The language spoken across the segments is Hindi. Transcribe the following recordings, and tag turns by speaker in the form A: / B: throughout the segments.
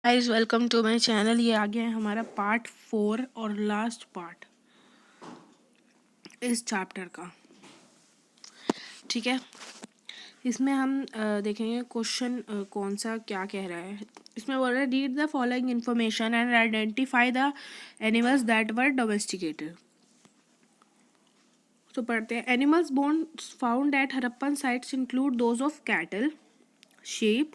A: Guys welcome to my channel. ये आ गया है हमारा पार्ट 4 और लास्ट पार्ट इस चैप्टर का। ठीक है, इसमें हम देखेंगे क्वेश्चन कौन सा क्या कह रहा है। इसमें बोल रहा है read the following information and identify the animals that were domesticated. तो पढ़ते हैं। Animals bones found at Harappan sites include those of cattle, sheep,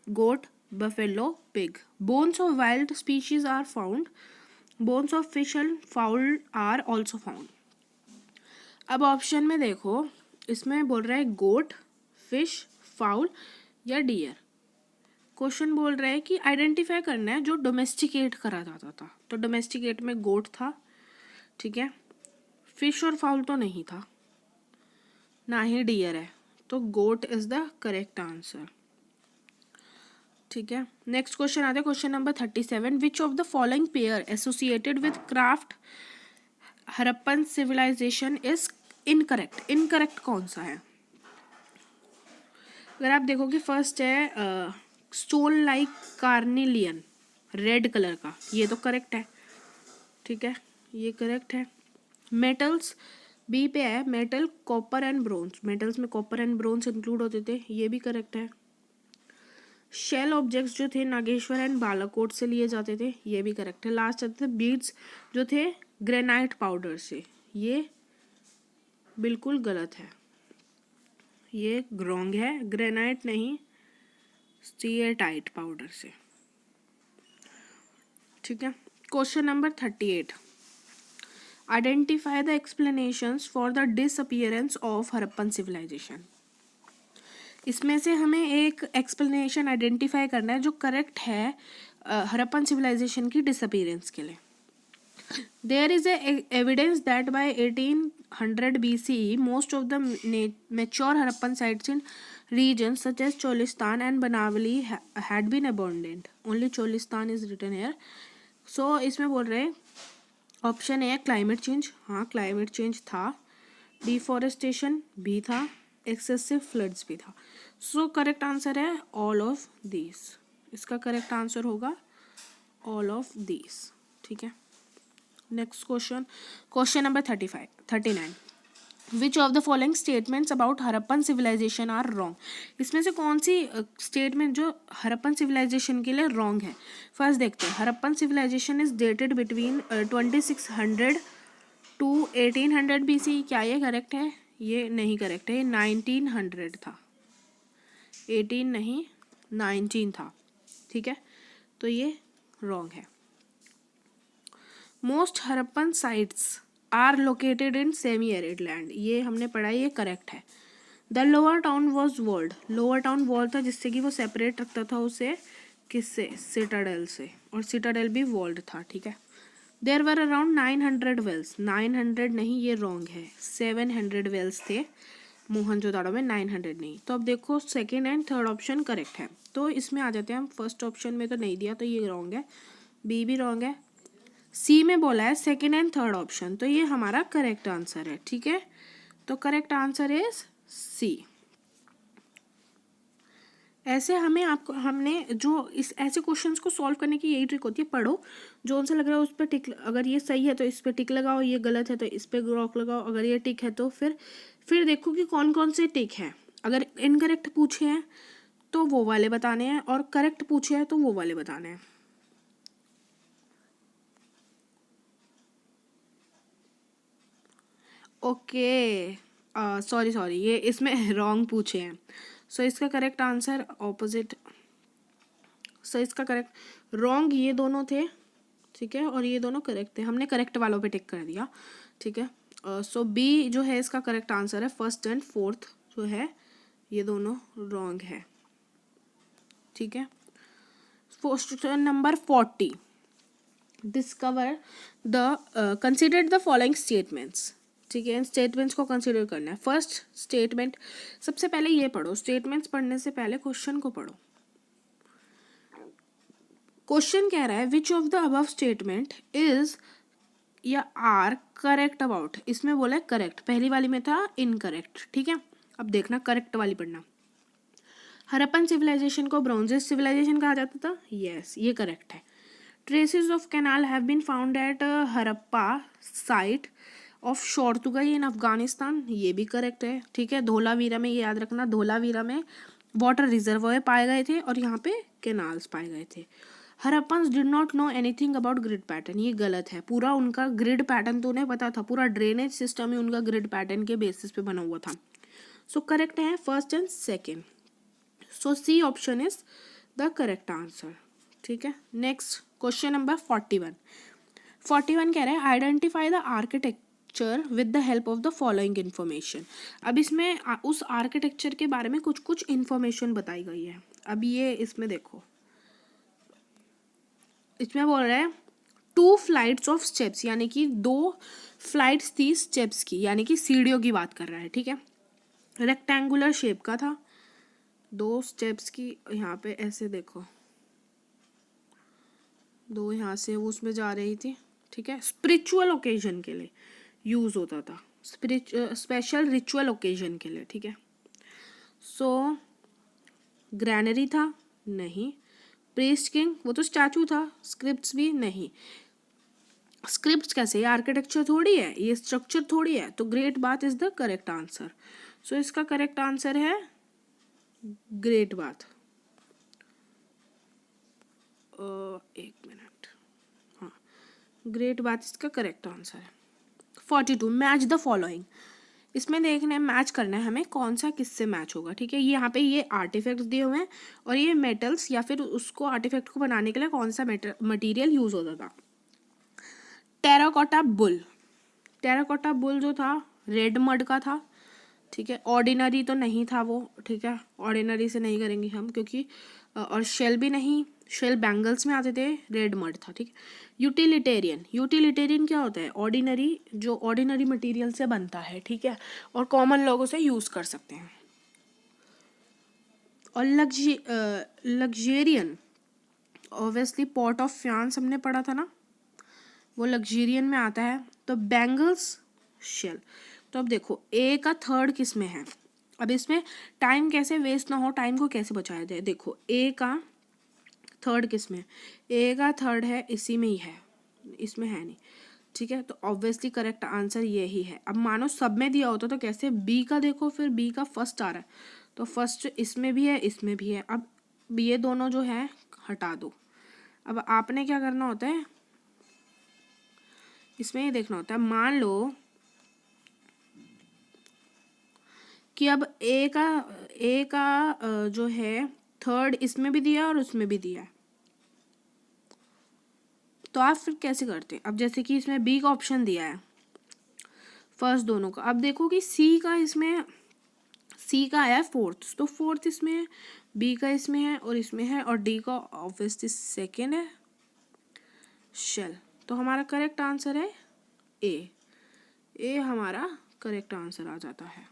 A: goat, buffalo, pig. Bones of wild species are found. Bones of fish and fowl are also found. अब ऑप्शन में देखो, इसमें बोल रहा है गोट, फिश, फाउल या डियर। क्वेश्चन बोल रहा है कि आइडेंटिफाई करना है जो डोमेस्टिकेट करा जाता था। तो डोमेस्टिकेट में गोट था, ठीक है। फिश और फाउल तो नहीं था, ना ही डियर है, तो goat is the correct answer. ठीक है, नेक्स्ट क्वेश्चन आता है question number 37। Which of the following pair associated with craft Harappan civilisation is incorrect. Incorrect कौन सा है? अगर आप देखोगे फर्स्ट है stone like carnelian, red colour का, ये तो करेक्ट है। ठीक है, ये करेक्ट है। मेटल्स बी पे है metal copper and bronze. Metals में कॉपर एंड ब्रोंज इंक्लूड होते थे, ये भी करेक्ट है। शेल ऑब्जेक्ट्स जो थे नागेश्वर एंड बालाकोट से लिए जाते थे, ये भी करेक्ट है। लास्ट आते थे बीड्स जो थे ग्रेनाइट पाउडर से, ये बिल्कुल गलत है, ये रॉन्ग है। ग्रेनाइट नहीं, स्टीएटाइट पाउडर से। ठीक है, question number 38। Identify the explanations for the disappearance of Harappan civilisation. इसमें से हमें एक एक्सप्लेनेशन आइडेंटिफाई करना है जो करेक्ट है हरप्पन सिविलाइजेशन की डिसअपियरेंस के लिए। There is evidence that by 1800 BCE, most of the mature Harappan sites in regions such as Cholistan and Banavali had been abandoned. Only Cholistan is written here. So इसमें बोल रहे हैं ऑप्शन ए क्लाइमेट चेंज, हाँ क्लाइमेट चेंज था। डिफॉरेस्टेशन भी था, एक्सेसिव फ्लड्स भी था। सो करेक्ट आंसर है ऑल ऑफ दीज। इसका करेक्ट आंसर होगा ऑल ऑफ दीज। ठीक है, next question, question number 39। Which of the following statements about Harappan civilisation are wrong. इसमें से कौन सी स्टेटमेंट जो हरप्पन सिविलाइजेशन के लिए रॉन्ग है? फर्स्ट देखते हैं, Harappan civilisation is dated between 2600 to 1800 BC। क्या ये करेक्ट है? ये नहीं करेक्ट है, ये 1900 था, 18 नहीं 19 था। ठीक है, तो ये रॉन्ग है। Most Harappan sites are located in semi arid land, ये हमने पढ़ा, ये करेक्ट है। The lower town was walled, lower town wall था जिससे कि वो सेपरेट रखता था उसे किससे? सिटाडेल से, और सिटाडेल भी वॉल्ड था। ठीक है, देयर वर अराउंड 900 वेल्स, 900 नहीं, ये रॉन्ग है, 700 वेल्स थे मोहनजोदाड़ो में, 900 नहीं। तो अब देखो second and third option correct है, तो इसमें आ जाते हैं हम। फर्स्ट ऑप्शन में तो नहीं दिया, तो ये रॉन्ग है, बी भी रॉन्ग है। सी में बोला है सेकेंड एंड थर्ड ऑप्शन, तो ये हमारा करेक्ट आंसर है। ठीक है, तो करेक्ट आंसर इज सी। ऐसे हमें आपको हमने जो इस ऐसे क्वेश्चंस को सॉल्व करने की यही ट्रिक होती है, पढ़ो जो सा लग रहा है उस पर टिक, अगर ये सही है तो इस पर टिक लगाओ, ये गलत है तो इस पर रॉक लगाओ, अगर ये टिक है तो फिर देखो कि कौन कौन से टिक हैं। अगर इनकरेक्ट पूछे हैं तो वो वाले बताने हैं, और करेक्ट पूछे हैं तो वो वाले बताने हैं। ओके, सॉरी ये इसमें रॉन्ग पूछे हैं। सो इसका करेक्ट आंसर ऑपोजिट, सो इसका करेक्ट रॉन्ग ये दोनों थे। ठीक है, और ये दोनों करेक्ट थे, हमने करेक्ट वालों पे टिक कर दिया। ठीक है, सो बी जो है इसका करेक्ट आंसर है। फर्स्ट एंड फोर्थ जो है ये दोनों रॉन्ग है। ठीक है, question number 40। Discover the consider the following statements. ठीक है, इन स्टेटमेंट्स को कंसिडर करना है। फर्स्ट स्टेटमेंट, सबसे पहले ये पढ़ो, स्टेटमेंट्स पढ़ने से पहले क्वेश्चन को पढ़ो। क्वेश्चन कह रहा है विच of the above statement is या आर करेक्ट अबाउट। इसमें बोला है करेक्ट, पहली वाली में था इनकरेक्ट। ठीक है, अब देखना करेक्ट वाली पढ़ना। हरप्पन सिविलाइजेशन को ब्रॉन्जेस सिविलाइजेशन कहा जाता था, यस ये करेक्ट है। Traces of canal have been found at Harappa site of Shortugai in Afghanistan, ये भी करेक्ट है। ठीक है, धोलावीरा में, ये याद रखना, धोलावीरा में वाटर रिजर्वॉयर पाए गए थे और यहाँ पे कैनाल्स पाए गए थे। Harappans did not know anything about grid pattern, ये गलत है। पूरा उनका ग्रिड पैटर्न तो उन्हें पता था, पूरा ड्रेनेज सिस्टम ही उनका ग्रिड पैटर्न के बेसिस पे बना हुआ था। सो करेक्ट है first and second. So C option is the correct answer. ठीक है, नेक्स्ट क्वेश्चन नंबर 41 कह रहा है identify the architecture with the help of the following information. अब इसमें उस आर्किटेक्चर के बारे में कुछ कुछ इन्फॉर्मेशन बताई गई है। अब ये इसमें देखो, इसमें बोल रहा है 2 फ्लाइट्स ऑफ स्टेप्स, यानी कि 2 फ्लाइट्स थी स्टेप्स की, यानी कि सीढ़ियों की बात कर रहा है। ठीक है, रेक्टेंगुलर शेप का था, 2 स्टेप्स की, यहाँ पे ऐसे देखो, 2 यहाँ से वो उसमें जा रही थी। ठीक है, स्पिरिचुअल ओकेजन के लिए यूज होता था, स्पेशल रिचुअल ओकेजन के लिए। ठीक है, सो ग्रैनरी था नहीं, प्रीस्ट किंग वो तो स्टैचू था, स्क्रिप्ट्स भी नहीं। स्क्रिप्ट्स कैसे, ये आर्किटेक्चर थोड़ी है, ये स्ट्रक्चर थोड़ी है। तो great bath is the correct answer. So इसका करेक्ट आंसर है ग्रेट बाथ। एक मिनट, हाँ, ग्रेट बाथ इसका करेक्ट आंसर है। 42 मैच द फॉलोइंग, इसमें देखना है, मैच करना है हमें कौन सा किससे मैच होगा। ठीक है, यहाँ पे ये आर्टिफैक्ट्स दिए हुए हैं और ये मेटल्स या फिर उसको आर्टिफैक्ट को बनाने के लिए कौन सा मटेरियल यूज होता था। टेराकोटा बुल, टेराकोटा बुल जो था रेड मड का था। ठीक है, ऑर्डिनरी तो नहीं था वो। ठीक है, ऑर्डिनरी से नहीं करेंगे हम, क्योंकि और शेल भी नहीं, शेल बैंगल्स में आते थे, रेड मड था। ठीक है, यूटिलिटेरियन, यूटिलिटेरियन क्या होता है, ऑर्डिनरी, जो ऑर्डिनरी मटेरियल से बनता है। ठीक है, और कॉमन लोग उसे यूज कर सकते हैं। और लग्जेरियन, ऑब्वियसली पॉट ऑफ फ्रांस हमने पढ़ा था ना, वो लग्जेरियन में आता है। तो बैंगल्स, शेल। तो अब देखो ए का थर्ड किस में है। अब इसमें टाइम कैसे वेस्ट ना हो, टाइम को कैसे बचाया जाए। देखो ए का थर्ड किस में, ए का थर्ड है इसी में ही है, इसमें है नहीं। ठीक है, तो ऑब्वियसली करेक्ट आंसर यही है। अब मानो सब में दिया होता तो कैसे, बी का देखो, फिर बी का फर्स्ट आ रहा है, तो फर्स्ट इसमें भी है, इसमें भी है। अब ये दोनों जो है हटा दो। अब आपने क्या करना होता है, इसमें ये देखना होता है, मान लो कि अब ए का जो है थर्ड इसमें भी दिया और उसमें भी दिया है, तो आप फिर कैसे करते हैं। अब जैसे कि इसमें बी का ऑप्शन दिया है फर्स्ट दोनों का, अब देखो कि सी का इसमें, सी का आया फोर्थ, तो फोर्थ इसमें है, बी का इसमें है और इसमें है, और डी का ऑब्वियसली सेकेंड है, शेल। तो हमारा करेक्ट आंसर है ए हमारा करेक्ट आंसर आ जाता है।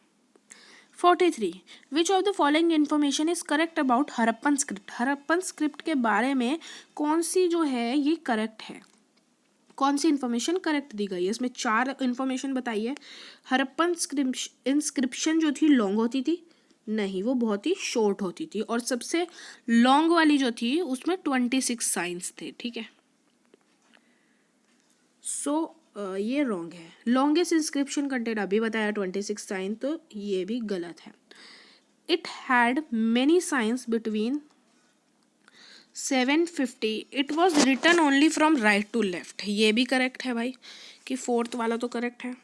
A: 43 विच of the following information is correct about Harappan script, Harappan script के बारे में कौन सी जो है ये करेक्ट है, कौन सी इन्फॉर्मेशन करेक्ट दी गई है। इसमें 4 इन्फॉर्मेशन बताई है। हरप्पन इंस्क्रिप्शन जो थी लॉन्ग होती थी, नहीं वो बहुत ही शॉर्ट होती थी, और सबसे लॉन्ग वाली जो थी उसमें 26 साइंस थे। ठीक है, सो ये रॉन्ग है। लॉन्गेस्ट इंस्क्रिप्शन कंटेंट अभी बताया 26 साइन, तो ये भी गलत है। It had many signs between 750, it was written only from right to left, ये भी करेक्ट है भाई, कि फोर्थ वाला तो करेक्ट है।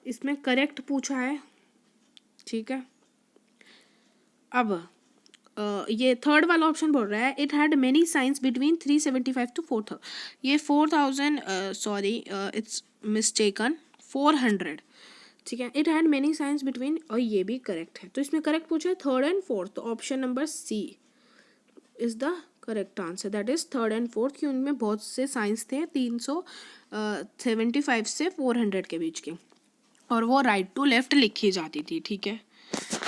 A: इसमें करेक्ट पूछा है। ठीक है, अब ये थर्ड वाला ऑप्शन बोल रहा है it had many signs between 375 to 4000, ये 4000 सॉरी इट्स मिस्टेकन 400। ठीक है, it had many signs between, और ये भी करेक्ट है। तो इसमें करेक्ट पूछा है थर्ड एंड फोर्थ, तो option number C is the correct answer, that is third and fourth, कि उनमें बहुत से साइंस थे 375 से 400 के बीच के, और वो राइट टू लेफ्ट लिखी जाती थी। ठीक है,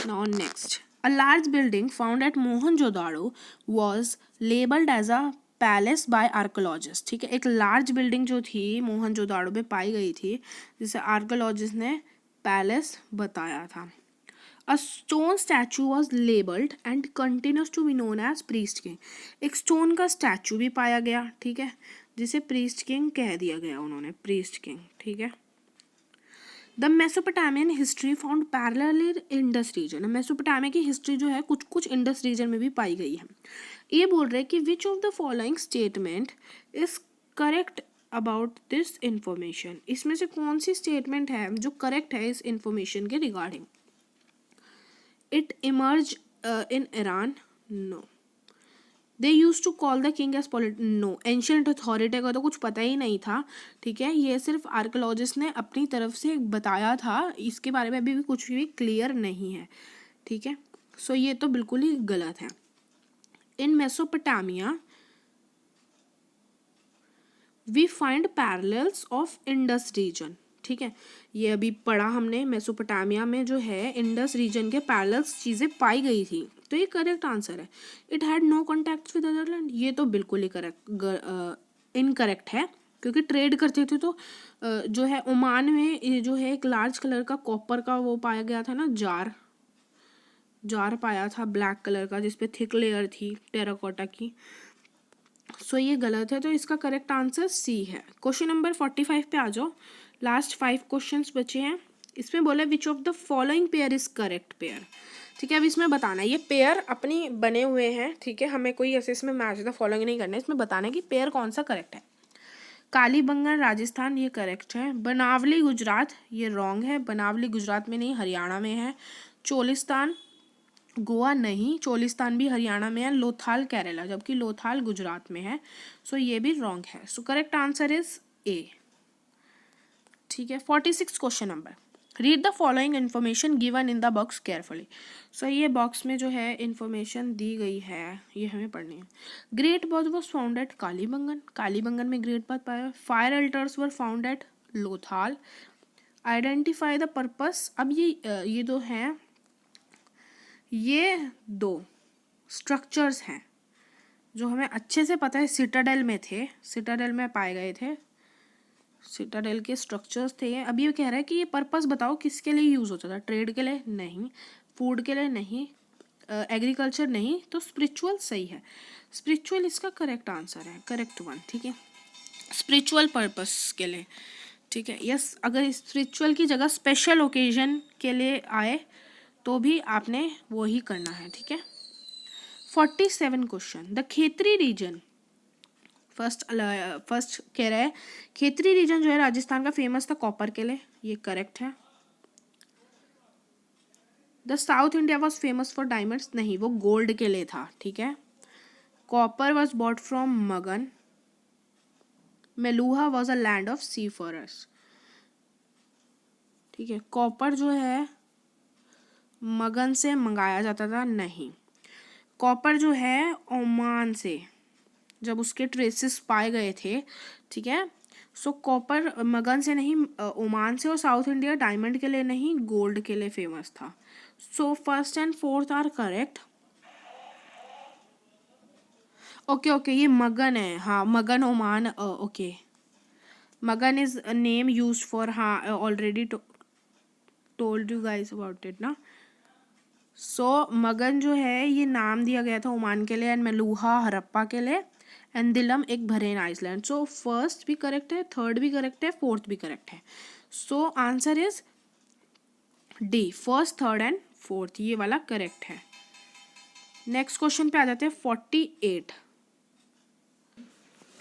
A: now next, a large building found at Mohenjo-daro was labeled as a palace by archaeologists। ठीक है, एक लार्ज बिल्डिंग जो थी मोहनजोदाड़ो में पाई गई थी, जिसे आर्कोलॉजिस्ट ने पैलेस बताया था। A stone statue was labeled and continues to be known as priest king. एक स्टोन का स्टैचू भी पाया गया, ठीक है, जिसे priest king कह दिया गया उन्होंने, priest king, ठीक है. The Mesopotamian history found parallel in Indus region. Mesopotamia की हिस्ट्री जो है कुछ कुछ इंडस रीजन में भी पाई गई है. ये बोल रहे हैं कि विच of the following statement is correct about this information. इसमें से कौन सी स्टेटमेंट है जो करेक्ट है इस इंफॉर्मेशन के regarding. It emerged in Iran? No. They used to call the king as no. Ancient authority का तो कुछ पता ही नहीं था, ठीक है, ये सिर्फ आर्कोलॉजिस्ट ने अपनी तरफ से बताया था, इसके बारे में अभी भी कुछ भी क्लियर नहीं है, ठीक है. सो ये तो बिल्कुल ही गलत है. In Mesopotamia we find parallels of Indus region, ठीक है, ये अभी पढ़ा हमने, मेसोपोटामिया में जो है इंडस रीजन के पैरेलल्स चीज़ें पाई गई थी, तो ये करेक्ट आंसर है. It had no contact with other land, ये तो बिल्कुल ही इनकरेक्ट है, क्योंकि ट्रेड करते थे तो जो है ओमान में ये जो है एक लार्ज कलर का कॉपर का वो पाया गया था ना, जार पाया था ब्लैक कलर का जिसपे थिक लेयर थी टेराकोटा की. सो ये गलत है, तो इसका करेक्ट आंसर सी है. क्वेश्चन नंबर 45 पे आ जाओ. लास्ट 5 क्वेश्चंस बचे हैं. इसमें बोला विच of the following pair is correct pair, ठीक है. अब इसमें बताना है, ये पेयर अपनी बने हुए हैं, ठीक है, हमें कोई ऐसे इसमें मैच द फॉलोइंग नहीं करना है, इसमें बताना है कि पेयर कौन सा करेक्ट है. कालीबंगन राजस्थान, ये करेक्ट है. बनावली गुजरात, ये रॉन्ग है, बनावली गुजरात में नहीं हरियाणा में है. चोलिस्तान गोवा नहीं, चोलिस्तान भी हरियाणा में है. लोथाल केरला, जबकि लोथाल गुजरात में है. सो ये भी रॉन्ग है. So correct answer is A, ठीक है. 46 question number. Read the following information given in the box carefully. So ये बॉक्स में जो है इन्फॉर्मेशन दी गई है, ये हमें पढ़नी है. Great bath was found at Kalibangan, Kalibangan में ग्रेट बाथ पाया. Fire altars were found at Lothal. Identify the purpose. अब ये दो हैं, ये दो स्ट्रक्चर्स हैं जो हमें अच्छे से पता है सिटाडेल में थे, सिटाडेल में पाए गए थे, सिटाडेल के स्ट्रक्चर्स थे. अब ये कह रहा है कि ये पर्पस बताओ किसके लिए यूज़ होता था. ट्रेड के लिए नहीं, फूड के लिए नहीं, एग्रीकल्चर नहीं, तो स्पिरिचुअल सही है. स्पिरिचुअल इसका करेक्ट आंसर है, करेक्ट वन, ठीक है. स्पिरिचुअल पर्पस के लिए, ठीक है. यस, अगर स्पिरिचुअल की जगह स्पेशल ओकेजन के लिए आए तो भी आपने वो ही करना है, ठीक है. 47 question. The Khetri region, first कह रहा है खेतरी रीजन जो है राजस्थान का फेमस था कॉपर के लिए, ये करेक्ट है. The south India was famous for diamonds, नहीं, वो गोल्ड के लिए था, ठीक है. Copper was bought from Magan. Meluha was a land of seafarers, ठीक है. कॉपर जो है मगन से मंगाया जाता था, नहीं. कॉपर जो है ओमान से जब उसके ट्रेसेस पाए गए थे, ठीक है. सो कॉपर मगन से नहीं, ओमान से. और साउथ इंडिया डायमंड के लिए नहीं, गोल्ड के लिए फेमस था. So first and fourth are correct. Okay, ये मगन है, हाँ, Magan Oman, okay. Magan is name use for, हाँ, already told you guys about it ना. सो मगन जो है ये नाम दिया गया था ओमान के लिए, एंड मेलुहा हड़प्पा के लिए, एंड दिलम एक बहरीन आइसलैंड. सो फर्स्ट भी करेक्ट है, थर्ड भी करेक्ट है, फोर्थ भी करेक्ट है. So answer is D, first, third and fourth, ये वाला करेक्ट है. नेक्स्ट क्वेश्चन पे आ जाते हैं 48.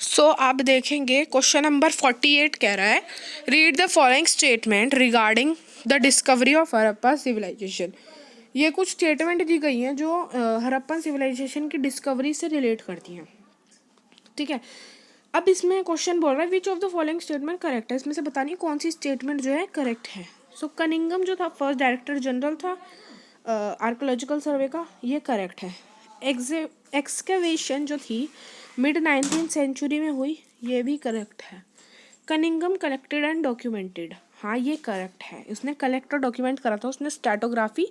A: सो आप देखेंगे क्वेश्चन नंबर 48 कह रहा है read the following statement regarding the discovery of Harappa civilisation. ये कुछ स्टेटमेंट दी गई हैं जो हड़प्पन सिविलाइजेशन की डिस्कवरी से रिलेट करती हैं, ठीक है. अब इसमें क्वेश्चन बोल रहा है विच of the following statement correct है. इसमें से बतानी कौन सी स्टेटमेंट जो है करेक्ट है. सो कनिंगम जो था फर्स्ट डायरेक्टर जनरल था आर्कोलॉजिकल सर्वे का, ये करेक्ट है. एक्सकेवेशन जो थी मिड 19th सेंचुरी में हुई, ये भी करेक्ट है. कनिंगम कलेक्टेड एंड डॉक्यूमेंटेड, हाँ, ये करेक्ट है. उसने कलेक्ट और डॉक्यूमेंट करा था, उसने स्टैटोग्राफी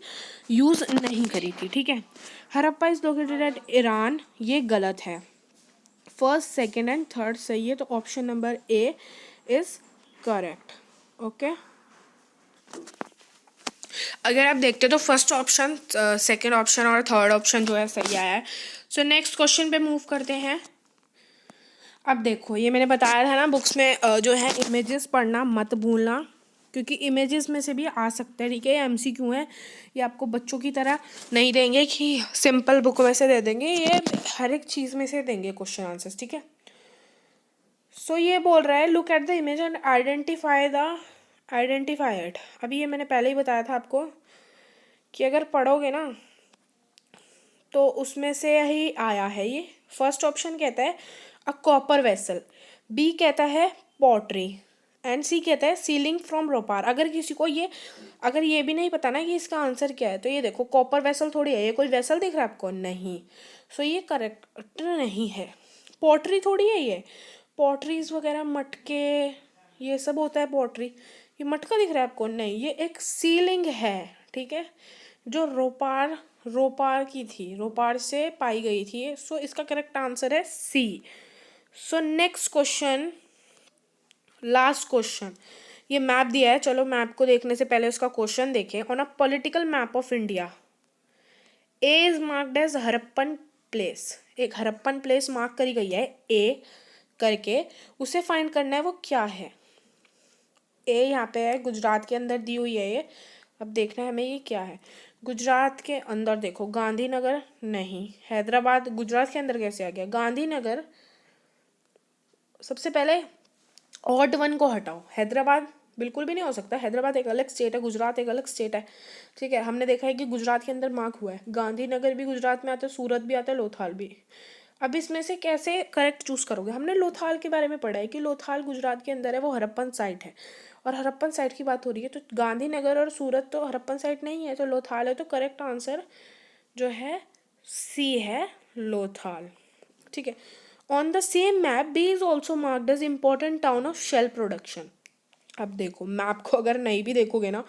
A: यूज़ नहीं करी थी, ठीक है. Harappa is located at Iran, ये गलत है. फर्स्ट, सेकेंड एंड थर्ड सही है, तो option number A is correct. Okay. अगर आप देखते हो तो फर्स्ट ऑप्शन, सेकंड ऑप्शन और थर्ड ऑप्शन जो है सही आया है। सो नेक्स्ट क्वेश्चन पे मूव करते हैं। अब देखो, ये मैंने बताया था ना बुक्स में जो है इमेजेस पढ़ना मत भूलना, क्योंकि इमेजेस में से भी आ सकता है, ठीक है। ये एमसीक्यू है, ये आपको बच्चों की तरह नहीं देंगे कि सिंपल बुक में से दे देंगे, ये हर एक चीज़ में से देंगे क्वेश्चन आंसर्स, ठीक है। सो ये बोल रहा है look at the image and identify it. अभी ये मैंने पहले ही बताया था आपको कि अगर पढ़ोगे ना तो उसमें से ही आया है ये। फर्स्ट ऑप्शन कहता है अ कॉपर वेसल, बी कहता है पॉटरी, एंड सी कहता है सीलिंग फ्रॉम रोपार। अगर किसी को अगर ये भी नहीं पता ना कि इसका आंसर क्या है, तो ये देखो कॉपर वेसल थोड़ी है, ये कोई वेसल दिख रहा है आपको? नहीं। सो ये करेक्ट नहीं है। पॉटरी थोड़ी है ये, पॉटरीज वगैरह मटके ये सब होता है पॉटरी। ये मटका दिख रहा है आपको? नहीं, ये एक सीलिंग है, ठीक है, जो रोपार की थी, रोपार से पाई गई थी। सो इसका करेक्ट आंसर है C. So next question, last question, ये मैप दिया है, चलो मैप को देखने से पहले उसका क्वेश्चन देखें। On a political map of India A is marked as Harappan place. एक हरप्पन प्लेस मार्क करी गई है ए करके, उसे फाइंड करना है, वो क्या है? ए यहाँ पे है, गुजरात के अंदर दी हुई है ये। अब देखना है हमें ये क्या है। गुजरात के अंदर देखो, गांधीनगर नहीं, हैदराबाद गुजरात के अंदर कैसे आ गया? गांधीनगर, सबसे पहले ऑड वन को हटाओ, हैदराबाद बिल्कुल भी नहीं हो सकता। हैदराबाद एक अलग स्टेट है, गुजरात एक अलग स्टेट है, ठीक है। हमने देखा है कि गुजरात के अंदर मार्क हुआ है, गांधीनगर भी गुजरात में आता है, सूरत भी आता है, लोथाल भी। अब इसमें से कैसे करेक्ट चूज करोगे? हमने लोथाल के बारे में पढ़ा है कि लोथाल गुजरात के अंदर है, वो हरप्पन साइट है, और हरप्पन साइट की बात हो रही है, तो गांधीनगर और सूरत तो हरप्पन साइट नहीं है, तो लोथाल है। तो करेक्ट आंसर जो है सी है, लोथाल, ठीक है। On the same map B is also marked as important town of shell production. अब देखो मैप को अगर नहीं भी देखोगे ना,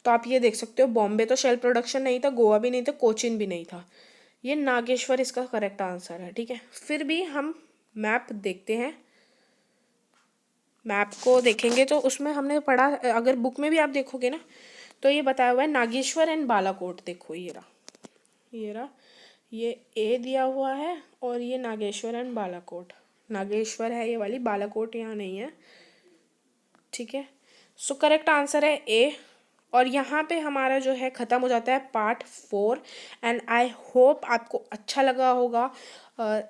A: तो आप ये देख सकते हो, बॉम्बे तो शेल प्रोडक्शन नहीं था, गोवा भी नहीं था, कोचिन भी नहीं था, ये नागेश्वर इसका करेक्ट आंसर है, ठीक है। फिर भी हम मैप देखते हैं, मैप को देखेंगे तो उसमें हमने पढ़ा, अगर बुक में भी आप देखोगे ना तो ये बताया हुआ है नागेश्वर एंड बालाकोट। देखो ये रहा, ये ए दिया हुआ है, और ये नागेश्वर एंड बालाकोट, नागेश्वर है ये वाली, बालाकोट यहाँ नहीं है, ठीक है। सो करेक्ट आंसर है ए। और यहाँ पे हमारा जो है ख़त्म हो जाता है पार्ट 4। एंड आई होप आपको अच्छा लगा होगा,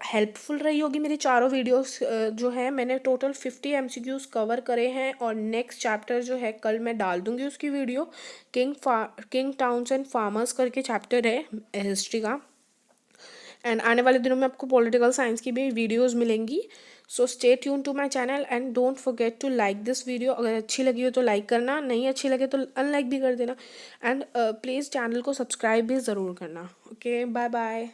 A: हेल्पफुल रही होगी मेरी चारों वीडियोस। जो है मैंने टोटल 50 MCQs कवर करे हैं, और नेक्स्ट चैप्टर जो है कल मैं डाल दूँगी उसकी video. King towns and farmers करके चैप्टर है हिस्ट्री का। एंड आने वाले दिनों में आपको पॉलिटिकल साइंस की भी वीडियोस मिलेंगी। So stay tune to my channel and don't forget to like this video. अगर अच्छी लगी हो तो लाइक करना, नहीं अच्छी लगे तो अनलाइक भी कर देना। एंड प्लीज़ चैनल को सब्सक्राइब भी ज़रूर करना। Okay, bye bye.